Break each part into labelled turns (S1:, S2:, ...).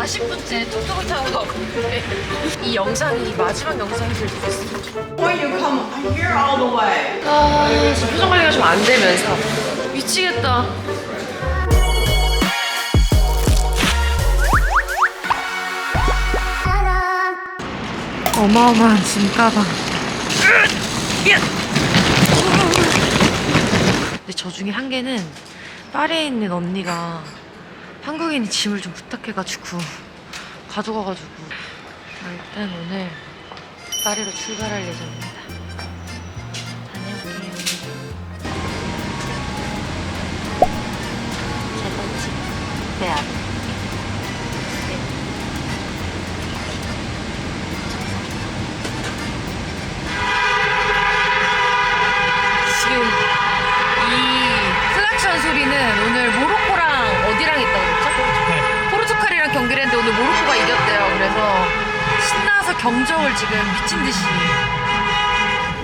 S1: 40분째 뚝뚝을 타고 가고 있는데 이 영상이 마지막 영상이 될 수도 있어.
S2: When you come here all the way.
S1: 아, 지금 표정 관리가 좀 안 되면서 미치겠다. 어마어마한 짐가방. 근데 저 중에 한 개는 파리에 있는 언니가 한국인이 짐을 좀 부탁해가지고 가져가가지고 일단 오늘 파리로 출발할 예정입니다. 다녀올게요. 첫 번째 대학. 지금 이 클락션 소리는 오늘 모로코랑 어디랑 있다고 그랬죠? 포르투갈이랑 경기를 했는데 오늘 모로코가 이겼대요. 그래서 신나서 경적을 지금 미친 듯이.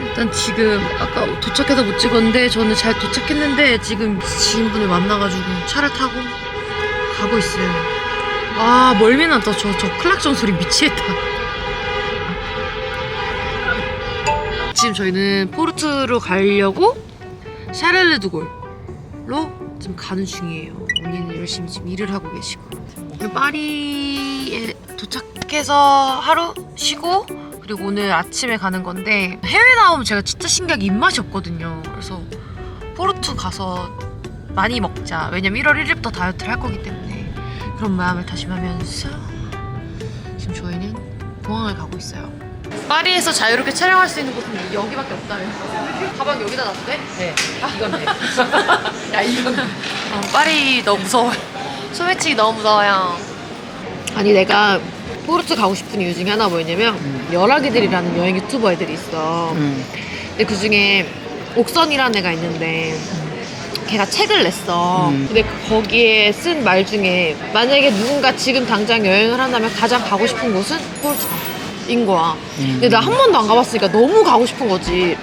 S1: 일단 지금 아까 도착해서 못 찍었는데 저는 잘 도착했는데 지금 지인분을 만나가지고 차를 타고 가고 있어요. 아 멀미난다. 저 클락션 소리 미치겠다. 지금 저희는 포르투로 가려고 샤를르드골로 지금 가는 중이에요. 언니는 열심히 지금 일을 하고 계시고. 파리에 도착해서 하루 쉬고 그리고 오늘 아침에 가는 건데 해외 나오면 제가 진짜 신기하게 입맛이 없거든요. 그래서 포르투 가서 많이 먹자. 왜냐면 1월 1일부터 다이어트를 할 거기 때문에 그런 마음을 다짐하면서 지금 저희는 공항을 가고 있어요. 파리에서 자유롭게 촬영할 수 있는 곳은 여기밖에 없다며. 가방 여기다 놔도 돼? 네. 이건 돼. 야 이건 돼. 파리 너무 무서워요. 소매치기 너무 무서워요. 아니 내가 포르투 가고 싶은 이유 중에 하나 뭐였냐면 열아기들이라는 여행 유튜버 애들이 있어. 근데 그 중에 옥선이라는 애가 있는데 걔가 책을 냈어. 근데 거기에 쓴 말 중에 만약에 누군가 지금 당장 여행을 한다면 가장 가고 싶은 곳은 포르투갈인 거야. 근데 나 한 번도 안 가봤으니까 너무 가고 싶은 거지.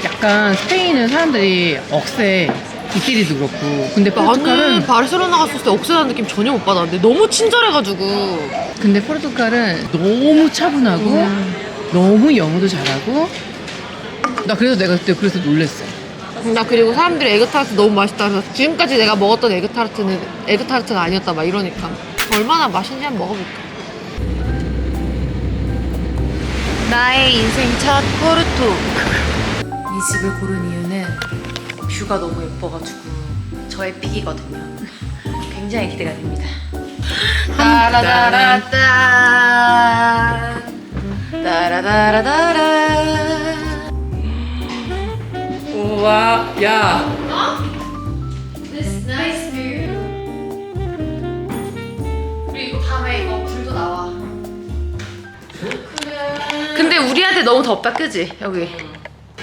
S3: 약간 스페인은 사람들이 억세 이태리도 그렇고 근데
S1: 나는
S3: 포르투갈은
S1: 바르셀로나 갔을 때 억세다는 느낌 전혀 못 받았는데 너무 친절해가지고.
S3: 근데 포르투갈은 너무 차분하고 너무 영어도 잘하고 나 그래서 내가 그때 그래서 놀랬어.
S1: 나 그리고 사람들이 에그타르트 너무 맛있다 그래서 지금까지 내가 먹었던 에그타르트는 에그타르트가 아니었다 막 이러니까 얼마나 맛있는지 한번 먹어볼까. 나의 인생 첫 포르투. 이 집을 고른 이유는 뷰가 너무 예뻐가지고 저의 픽이거든요. 굉장히 기대가 됩니다. 따라다라따 따라다라따라.
S3: 우와 야
S1: This nice view. 그리고 밤에 이거 불도 나와. 근데 우리한테 너무 덥다, 그지? 여기.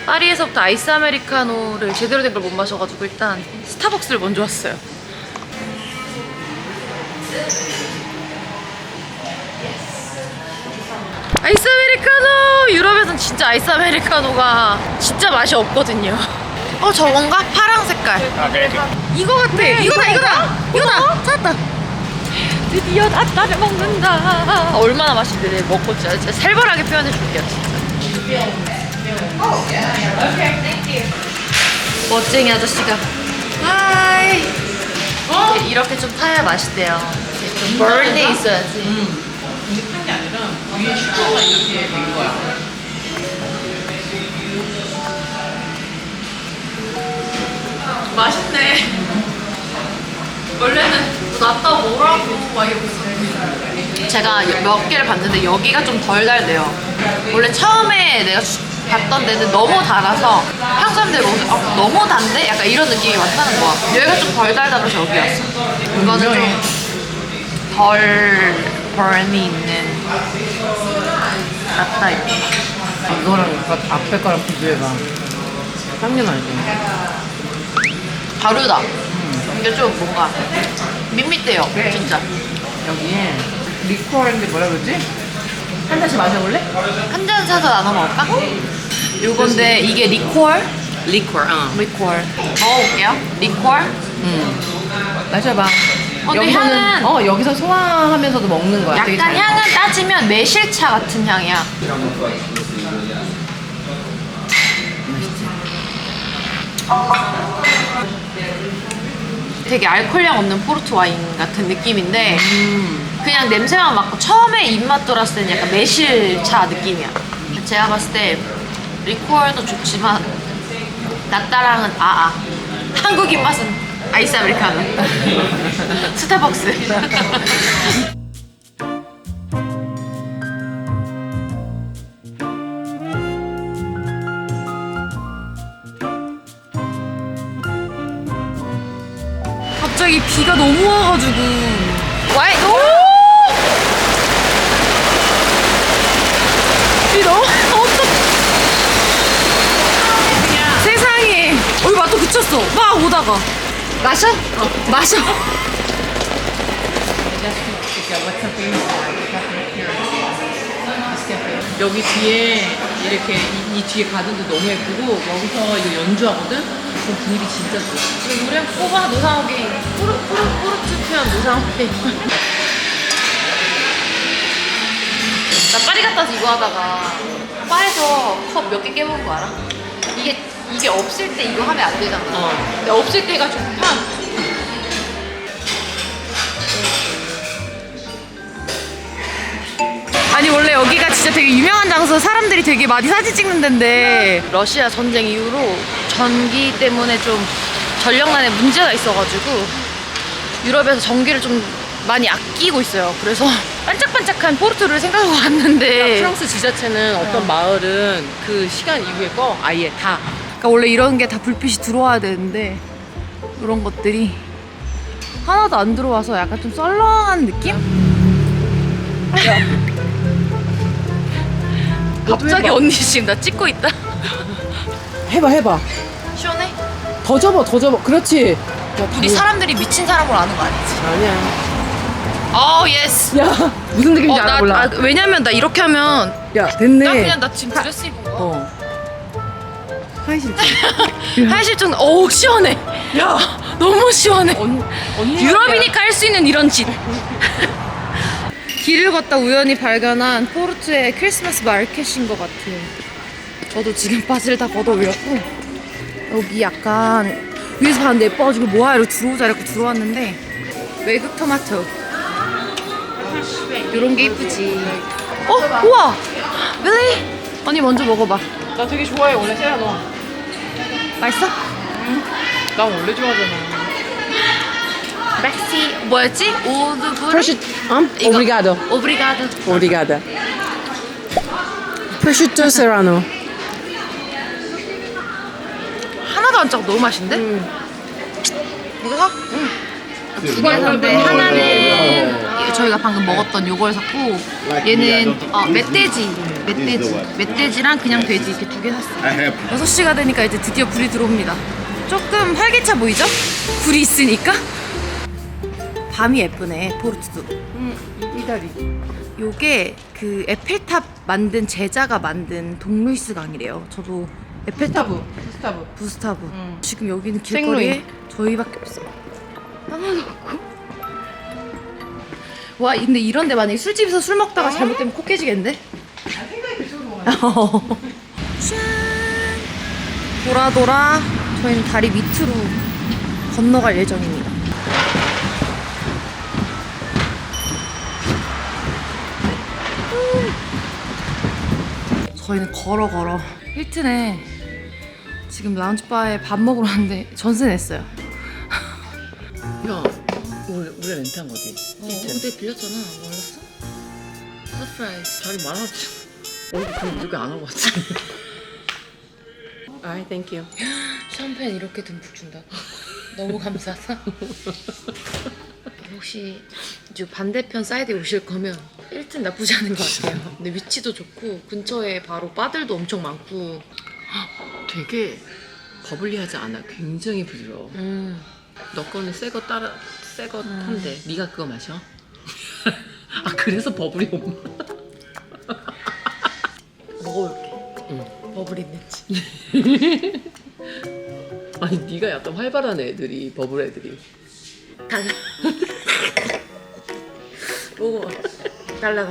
S1: 파리에서부터 아이스 아메리카노를 제대로 된 걸 못 마셔가지고 일단 스타벅스를 먼저 왔어요. 아이스 아메리카노! 유럽에선 진짜 아이스 아메리카노가 진짜 맛이 없거든요. 저건가? 파랑 색깔. 이거 같아. 그래, 이거다. 찾았다. 드디어 나를 먹는다. 얼마나 맛있는데 내가 먹고 진짜 살벌하게 표현해줄게요, 진짜. 멋쟁이 아저씨가. 하이. 이렇게 좀 타야 맛있대요. 좀 버른이 있어야지.
S3: 이게 탄 게 아니라 위에 슈퍼가 이렇게 된 거야.
S1: 맛있네. 원래는 낫다고 뭐라고 막 이러고 있어요. 제가 몇 개를 봤는데 여기가 좀 덜 달대요. 원래 처음에 내가 봤던 데는 너무 달아서 한국 사람들이 먹으면 너무 단데? 약간 이런 느낌이 많다는 거야. 여기가 좀 덜 달다 그래서 여기 왔어. 이거는 좀 덜 버니 있는 낫다 이거.
S3: 이거랑 앞에 거랑 비교해봐. 딴게 말이지.
S1: 다르다. 이게 좀 뭔가 밋밋해요. 진짜.
S3: 여기에 리코어인데 뭐라 그러지? 한 잔씩 마셔볼래?
S1: 한 잔 사서 나눠 먹을까? 요건데 이게 리코어?
S3: 리코어.
S1: 리코어. 먹어볼게요. 리코어.
S3: 마셔봐.
S1: 근데
S3: 여기서는
S1: 향은
S3: 여기서 소화하면서도 먹는 거야. 되게
S1: 약간
S3: 잘.
S1: 향은 따지면 매실차 같은 향이야. 되게 알코올량 없는 포르투 와인 같은 느낌인데 그냥 냄새만 맡고 처음에 입맛 돌았을 때는 약간 매실차 느낌이야. 제가 봤을 때 리코어도 좋지만 나따랑은 한국 입맛은 아이스 아메리카노 스타벅스. 갑자기 비가 너무 와가지고 와이 비 너무 세상에 맛도 그쳤어 막 오다가 마셔? 마셔.
S3: 여기 뒤에 이렇게 이 뒤에 가든도 너무 예쁘고 여기서 이거 연주하거든? 그 분위기 진짜 좋아.
S1: 우리랑 뽑아 노상욱이 푸르트 표현 노상욱이. 나 파리 갔다 와서 이거 하다가 바에서 컵 몇 개 깨먹은 거 알아? 이게 없을 때 이거 하면 안 되잖아. 근데 없을 때가 좀 편. 아니 원래 여기가 진짜 되게 유명한 장소, 사람들이 되게 많이 사진 찍는 데인데 러시아 전쟁 이후로 전기 때문에 좀 전력난에 문제가 있어가지고 유럽에서 전기를 좀 많이 아끼고 있어요. 그래서 반짝반짝한 포르투를 생각하고 왔는데
S3: 프랑스 지자체는 어떤 마을은 그 시간 이후에 거 아예 다.
S1: 그러니까 원래 이런 게 다 불빛이 들어와야 되는데 이런 것들이 하나도 안 들어와서 약간 좀 썰렁한 느낌? 갑자기
S3: 해봐.
S1: 언니 지금 나 찍고 있다.
S3: 해봐.
S1: 시원해?
S3: 더 접어. 그렇지.
S1: 우리 사람들이 미친 사람으로 아는 거 아니지?
S3: 아니야.
S1: 예스.
S3: 야, 무슨 느낌인지 알아 몰라.
S1: 왜냐면 나 이렇게 하면
S3: 야, 됐네.
S1: 나 그냥 나 지금 드레스 입은 거야.
S3: 하이실증.
S1: 사실 시원해. 야, 너무 시원해.
S3: 언니
S1: 유럽이니까 할 수 있는 이런 짓. 길을 걷다 우연히 발견한 포르투의 크리스마스 마켓인 것 같아요. 저도 지금 바지를 다 걷어 올렸고 여기 약간 위에서 봤는데 예뻐가지고 뭐야 이러고 들어오자 이러고 들어왔는데 외국 토마토 이런 게 이쁘지. 우와 really? 언니 먼저 먹어봐.
S3: 나 되게 좋아해 원래 세라노.
S1: 맛있어?
S3: 난 원래 좋아하잖아.
S1: 맥시 뭐였지? 오드브르?
S3: 프레시, 오브리가도.
S1: 오브리가도.
S3: 오브리가다. 프레시토 세라노.
S1: 하나도 안 짜고 너무 맛있는데? 이거 사? 두 개 샀는데 하나는 저희가 방금 먹었던 요걸 샀고 얘는 멧돼지랑 그냥 돼지 이렇게 두 개 샀어요. 6시가 되니까 이제 드디어 불이 들어옵니다. 조금 활기차 보이죠? 불이 있으니까. 밤이 예쁘네 포르투도.
S3: 이다리.
S1: 요게 그 에펠탑 만든 제자가 만든 동루이스 강이래요. 저도 에펠탑
S3: 스타브.
S1: 부스타브. 지금 여기는 길거리에 저희밖에 없어요. 하나도 없고. 와 근데 이런데 만약에 술집에서 술 먹다가 잘못되면 코 깨지겠는데? 짠. 돌아 저희는 다리 밑으로 건너갈 예정입니다. 저희는 걸어 힐튼에 지금 라운지바에 밥 먹으러 왔는데 전세 냈어요.
S3: 야, 우리 렌트한 거지?
S1: 근데 빌렸잖아. 몰랐어? 서프라이즈.
S3: 자리 많았지. 그럼 이렇게 안 하고 왔지. 아이, 땡큐.
S1: 샴페인 이렇게 듬뿍 준다. 너무 감사하다. 혹시 이제 반대편 사이드에 오실 거면 1등 나쁘지 않은 것 같아요. 근데 위치도 좋고 근처에 바로 바들도 엄청 많고.
S3: 되게 버블리하지 않아. 굉장히 부드러워. 너 거는 새거 탄데 네가 그거 마셔? 아 그래서 버블이 없나?
S1: 먹어볼게. 버블 있는지.
S3: 아니 네가 약간 활발한 애들이 버블 애들이.
S1: 달라.
S3: 먹어봐.
S1: 달라.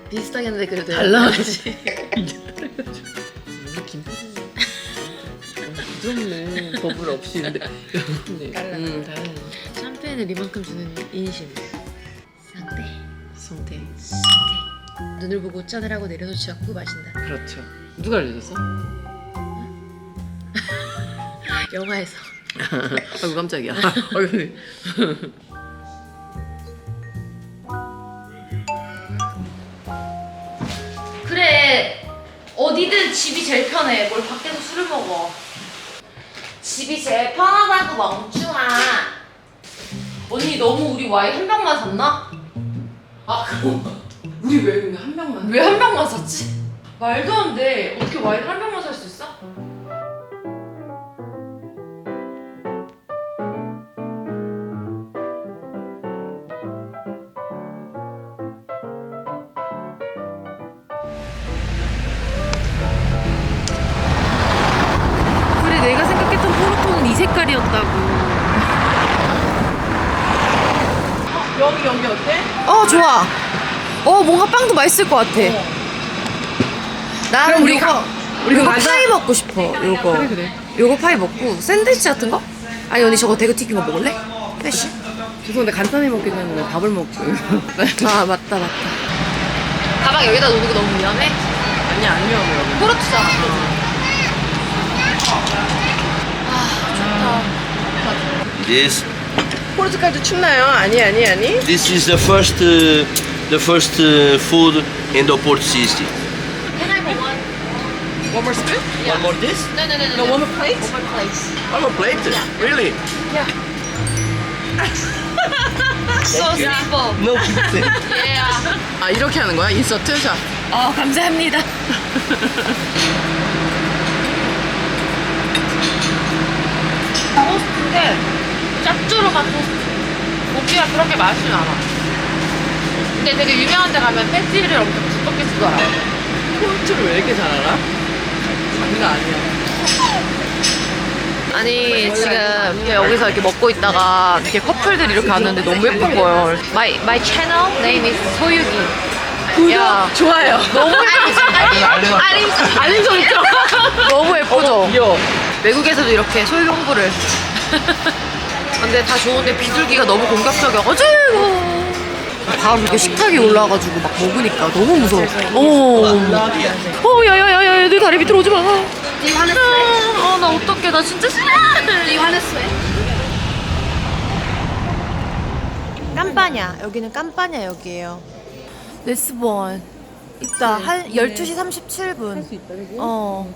S1: 비슷하게 했는데 그래도
S3: 달라야지. 우리 김PD는 부드럽네. 버블 없이. 근데 달라. 달라.
S1: 샴페인을 이만큼 주는 인심.
S3: 성태.
S1: 눈을 보고 짠을 하고 내려놓지 않고 마신다.
S3: 그렇죠. 누가 알려줬어?
S1: 영화에서.
S3: 아이고 깜짝이야. 아이고.
S1: 그래, 어디든 집이 제일 편해. 뭘 밖에서 술을 먹어. 집이 제일 편하다고 멍충아. 언니 너무 우리 와인 한 병만 샀나?
S3: 아 그런가? 우리 왜 근데 한 명만?
S1: 왜 한 병만 샀지? 말도 안 돼. 어떻게 와인 한 병만 살 수 있어? 그래, 내가 생각했던 포르토는 이 색깔이었다고.
S2: 여기 어때?
S1: 좋아. 뭔가 빵도 맛있을 것 같아. 나는
S3: 그럼 우리
S1: 요거
S3: 우리
S1: 파이 먹고 싶어. 요거.
S3: 그래.
S1: 요거 파이 먹고 샌드위치 같은 거? 아니 언니 저거 대구 튀긴 거 먹을래? 패시?
S3: 죄송한데 간단히 먹긴 했는데 밥을 먹고.
S1: 아 맞다. 가방 여기다 놓는 거 너무 위험해?
S3: 아니 안 위험해요.
S1: 포르투잖아.
S4: This
S3: 포르투갈도 춥나요? 아니.
S4: this is the first food in the port city.
S1: Can I have one?
S3: One more spoon?
S4: One more this?
S1: No.
S3: One more plate?
S1: One more place.
S4: One more plate? Really?
S1: So simple.
S4: No.
S1: Yeah.
S3: 아 이렇게 하는 거야? 인서트 샷.
S1: 감사합니다. 토스트인데 짭조름한 토스트. 고기가 그렇게 맛있진 않아. 근데 되게 유명한 데 가면 패티를 엄청 두껍게 쓰더라.
S3: 포르투를 왜 이렇게 잘 알아? 장난 아니야.
S1: 아니 지금 이렇게 여기서 이렇게 먹고 있다가 이렇게 커플들이 이렇게 왔는데 너무 예쁜 거예요. My channel name is 소유기. 야,
S3: 좋아요.
S1: 너무 예쁘지? 알림 설정. 너무 예쁘죠?
S3: 귀여워.
S1: 외국에서도 이렇게 소유기 홍보를. 근데 다 좋은데 비둘기가 너무 공격적이어가지고 바로 이렇게 식탁이 올라와가지고 막 먹으니까 너무 무서워. 야야야야 내 다리 밑으로 오지 마. 나 어떡해, 나 진짜 싫어.
S5: 깜빠냐. 여기는 깜빠냐 역이에요. 리스본. 이따 한 12시 37분.
S3: 할 수 있다 그지?
S5: 어.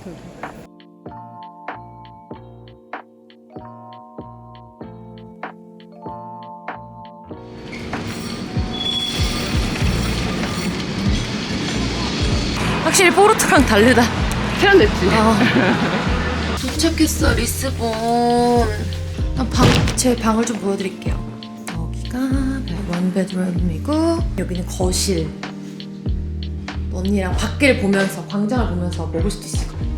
S1: 확실히 포르투랑 다르다.
S3: 세련됐지?
S1: 도착했어, 리스본. 제 방을 좀 보여드릴게요. 여기가 원베드룸이고 여기는 거실. 언니랑 밖을 보면서 광장을 보면서 먹을 수도 있을 것 같아요.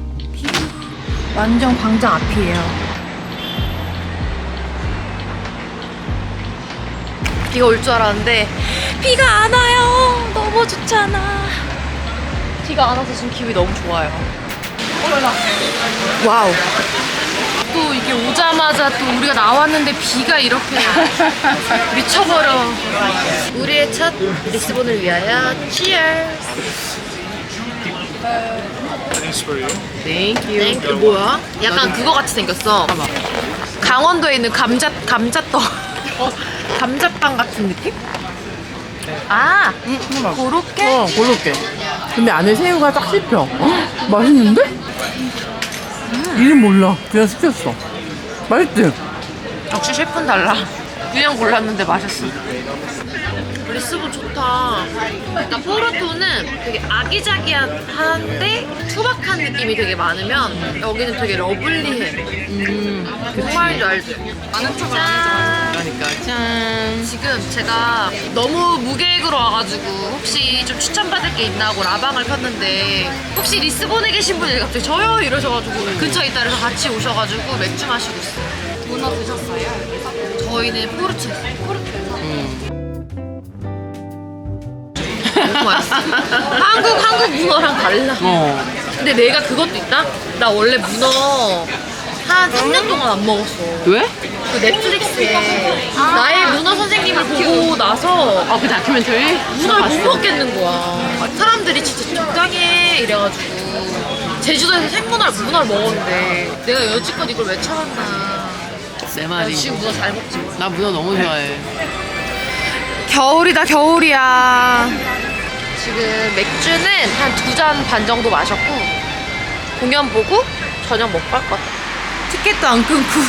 S1: 완전 광장 앞이에요. 비가 올 줄 알았는데 비가 안 와요. 너무 좋잖아. 비가 안 와서 지금 기분이 너무 좋아요. 와우. 또 이게 오자마자 또 우리가 나왔는데 비가 이렇게 미쳐버려. 우리의 첫 리스본을 위하여 Cheers.
S3: Thank you.
S1: 땡큐. 뭐야? 약간 그거 같이 생겼어. 강원도에 있는 감자떡. 감자빵 같은 느낌? 아, 고로케?
S3: 고로케. 근데 안에 새우가 딱 씹혀. 맛있는데? 이름 몰라. 그냥 시켰어. 맛있지?
S1: 역시 셰프는 달라. 그냥 골랐는데 맛있어. 리스본 좋다. 그러니까 포르토는 되게 아기자기한데 투박한 느낌이 되게 많으면 여기는 되게 러블리해. 무슨 말인지 알지? 많은 척을 안
S3: 그러니까 짠.
S1: 지금 제가 너무 무계획으로 와가지고 혹시 좀 추천받을 게 있나 하고 라방을 폈는데 혹시 리스본에 계신 분이 갑자기 저요? 이러셔가지고 근처에 있다 그래서 같이 오셔가지고 맥주 마시고 있어요. 문어 드셨어요? 저희는 포르투에서. 너무 맛있어. 한국 문어랑 달라. 근데 내가 그것도 있다? 나 원래 문어 한 3년 동안 안 먹었어.
S3: 왜?
S1: 그 넷플릭스에 나의 문어 선생님을 보고 나서
S3: 그 다큐멘터리?
S1: 문어를 못 먹겠는 거야. 사람들이 진짜 적당히 해 이래가지고 제주도에서 문어를 먹었는데 내가 여지껏 이걸 왜 참았나.
S3: 내
S1: 나
S3: 말이.
S1: 지금 문어 잘 먹지.
S3: 나 문어 너무 좋아해.
S1: 겨울이다 겨울이야. 지금 맥주는 한 2잔 반 정도 마셨고 공연 보고 저녁 먹고 할 것 같아. 티켓도 안 끊고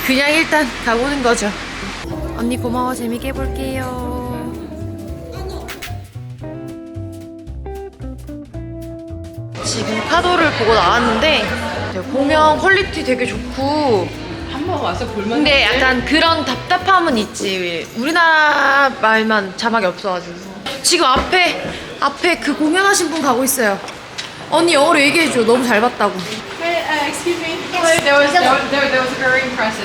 S1: 그냥 일단 가보는 거죠. 언니 고마워. 재밌게 해볼게요. 지금 카도를 보고 나왔는데 공연 퀄리티 되게 좋고
S3: 한 번 와서 볼만.
S1: 근데 약간 그런 답답함은 있지. 우리나라 말만 자막이 없어가지고. 지금 앞에 그 공연하신 분 가고 있어요. 언니 영어로 얘기해줘. 너무 잘 봤다고.
S2: Excuse me. There was very impressive.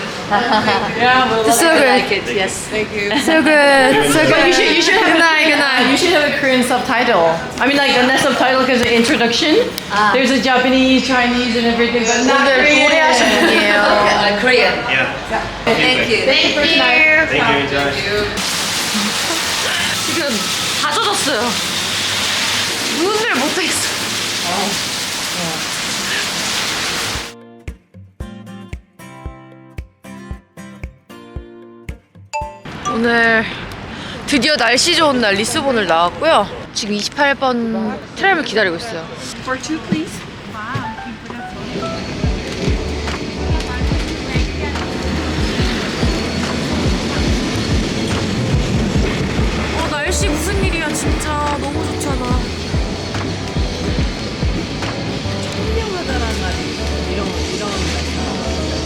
S2: Yeah, well,
S1: It's so
S2: I
S1: good.
S2: like it. Yes, thank you.
S1: So good. So good.
S2: You should have
S1: good night. Good night.
S2: You should have a Korean subtitle. I mean, like not subtitle because the introduction. There's a Japanese, Chinese, and everything, but not
S1: 오늘
S2: Korean.
S1: 노래하신 분이에요.
S2: Korean.
S1: Thank you. Thank you.
S6: Thank you, Josh.
S1: 지금 다 젖었어요. 눈을 못하겠어. 오늘 드디어 날씨 좋은 날 리스본을 나왔고요. 지금 28번 트램을 기다리고 있어요.
S2: For two, please.
S1: 날씨 무슨 일이야 진짜. 너무 좋잖아.
S2: 청명하다라는 말이 이런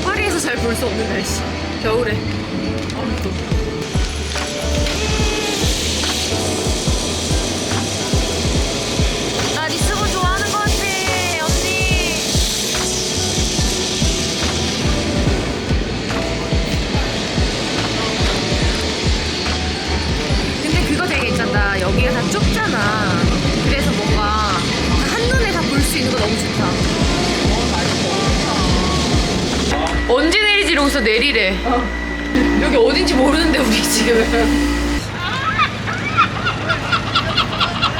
S1: 파리에서 잘 볼 수 없는 날씨. 겨울에. 나 리스본 좋아하는 것 같아, 언니. 근데 그거 되게 있잖아. 여기가 다 좁잖아. 그래서 뭔가 한눈에 다 볼 수 있는 거 너무 좋다. 언제 내리지 이러고서 내리래. 여기 어딘지 모르는데 우리 지금.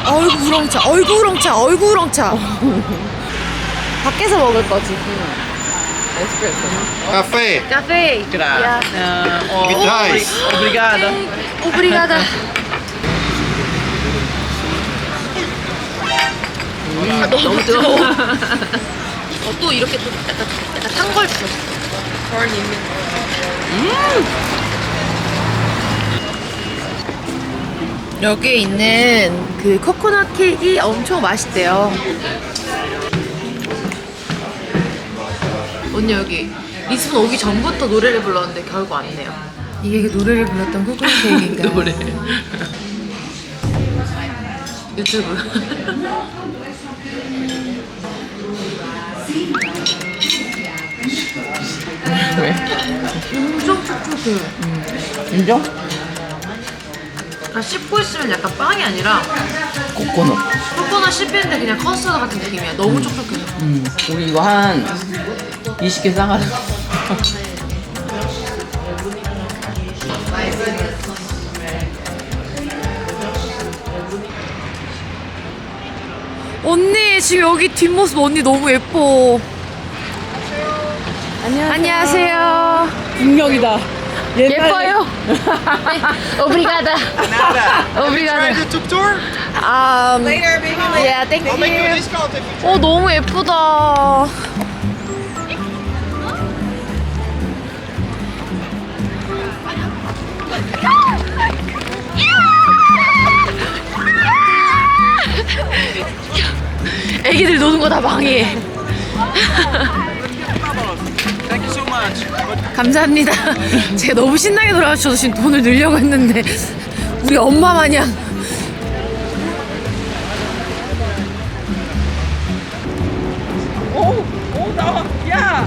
S1: 어이구 우렁차, 어이구 우렁차, 어이구 우렁차. 밖에서 먹을 거지.
S6: Café.
S1: 카페. 야.
S6: With rice.
S2: Obrigada.
S1: 오브리가다. 너무 뜨거워. 또 이렇게 또 약간 탄 걸 줘. 여기에 있는 그 코코넛 케이크 엄청 맛있대요. 언니 여기 리스본 오기 전부터 노래를 불렀는데 결국 왔네요. 이게 그 노래를 불렀던 코코넛 케이크인가? 노래. 유튜브.
S3: 왜?
S1: 엄청 촉촉해.
S3: 인정?
S1: 아, 씹고 있으면 약간 빵이 아니라
S3: 코코넛.
S1: 코코넛 씹히는데 그냥 커스터드 같은 느낌이야. 너무 촉촉해.
S3: 우리 이거 한 20개 싸가지고.
S1: 언니 지금 여기 뒷모습 언니 너무 예뻐. 안녕하세요.
S2: 분명이다.
S1: 예뻐요. 오브리가다. 오브리가다.
S6: The tuk tour?
S2: Later, baby.
S1: Yeah, thank
S6: I'll make you a
S1: you.
S6: discount if you
S1: 너무 예쁘다. 애기들 노는 거 다 방해해.
S6: Thank you so much.
S1: 감사합니다. 제가 너무 신나게 놀아주셔서 지금 돈을 늘려고 했는데 우리 엄마 마냥.
S2: 오, 나와. 야,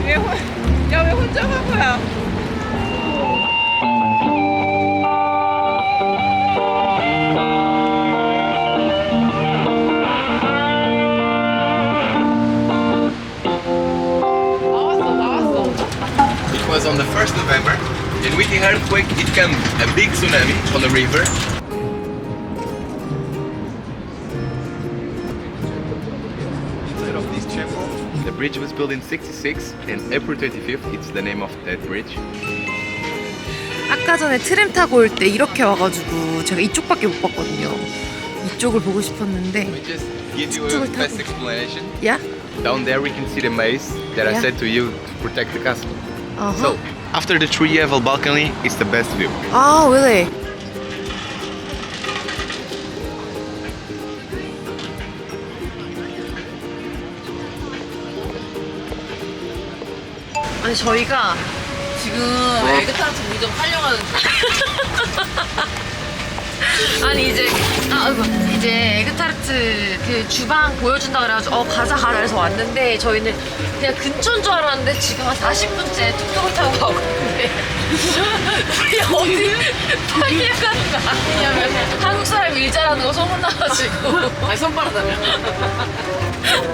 S2: 왜 혼자 간 거야?
S7: 1st November, and with the earthquake, it came a big tsunami on the river. Instead of this chapel, the bridge was built in 66, and April 25th, it's the name of that bridge.
S5: 아까 전에 트램 타고 올 때 이렇게 와가지고 제가 이쪽밖에 못 봤거든요. 이쪽을 보고 싶었는데.
S7: We just give you a
S5: 이쪽을
S7: best
S5: 타고.
S7: explanation.
S5: 야?
S7: Down there we can see the maze that I
S5: Yeah.
S7: said to you to protect the castle.
S5: 어허.
S7: So, after the three-level balcony, it's the best view.
S5: 아, really?
S1: 아니 저희가 지금 에그타르트 무점 하려고 아니 이제 이제 에그타르트 그 주방 보여준다 그래가지고 가자 그래서 왔는데 저희는 그냥 근처인 줄 알았는데 지금 한 40분째 툭툭을 타고 가고 있는데 그냥 어디 파리에 가는 거 아니냐면 한국 사람 일 잘하는 거 소문나가지고
S2: 아니 손바닥이야.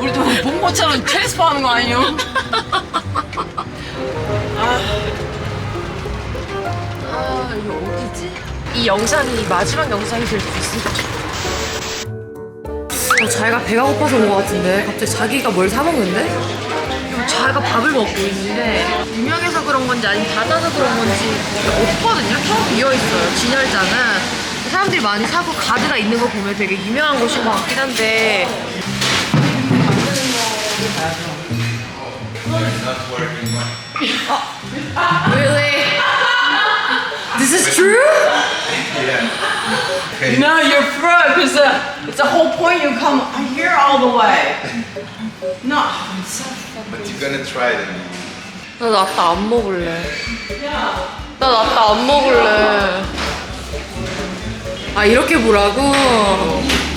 S2: 우리도 본 것처럼 트랜스퍼하는 거 아니에요?
S1: 이거 어디지? 이 영상이 마지막 영상이 될 수 있을까?
S5: 자기가 배가 고파서 온 것 같은데 갑자기 자기가 뭘 사 먹는데?
S1: 자기가 밥을 먹고 있는데 유명해서 그런 건지 아니면 닫아서 그런 건지 없거든요. 텅 비어 있어요. 진열장은 사람들이 많이 사고 가드가 있는 거 보면 되게 유명한 곳인 것 같긴 한데
S5: Really? This is true?
S2: No, you're fraud because it's the whole point. You come here all the way. No,
S7: But you're gonna try them.
S1: 나 라떼 안 먹을래. 나 라떼 안 먹을래.
S5: 아, 이렇게 보라고?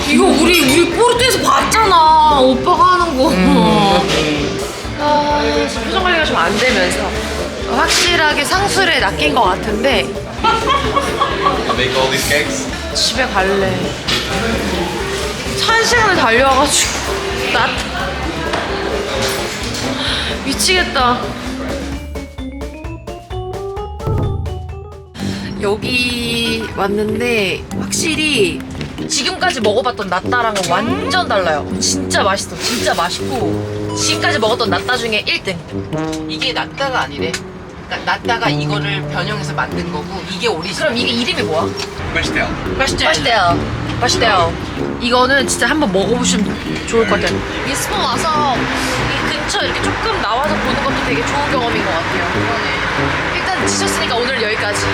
S1: 이거 우리 포르투에서 봤잖아. 오빠가 하는 거. 표정 관리가 좀 안 되면서
S5: 확실하게 상술에 낚인 것 같은데
S7: I'll make all these cakes.
S5: 집에 갈래.
S1: 1시간을 달려와가지고 나 미치겠다.
S5: 여기 왔는데 확실히
S1: 지금까지 먹어봤던 나따랑은 완전 달라요. 진짜 맛있어. 진짜 맛있고 지금까지 먹었던 나따 중에 1등.
S3: 이게 낫다가 아니래. 그러니까 낫다가 이거를 변형해서 만든 거고 이게 오리지널.
S1: 그럼 이게 이름이 뭐야?
S7: Pastel.
S1: 맛있대요. 맛있대요. 이거는 진짜 한번 먹어보시면 좋을 것 같아요. 리스본 와서 이 근처 이렇게 조금 나와서 보는 것도 되게 좋은 경험인 것 같아요. 일단 지쳤으니까 오늘 여기까지.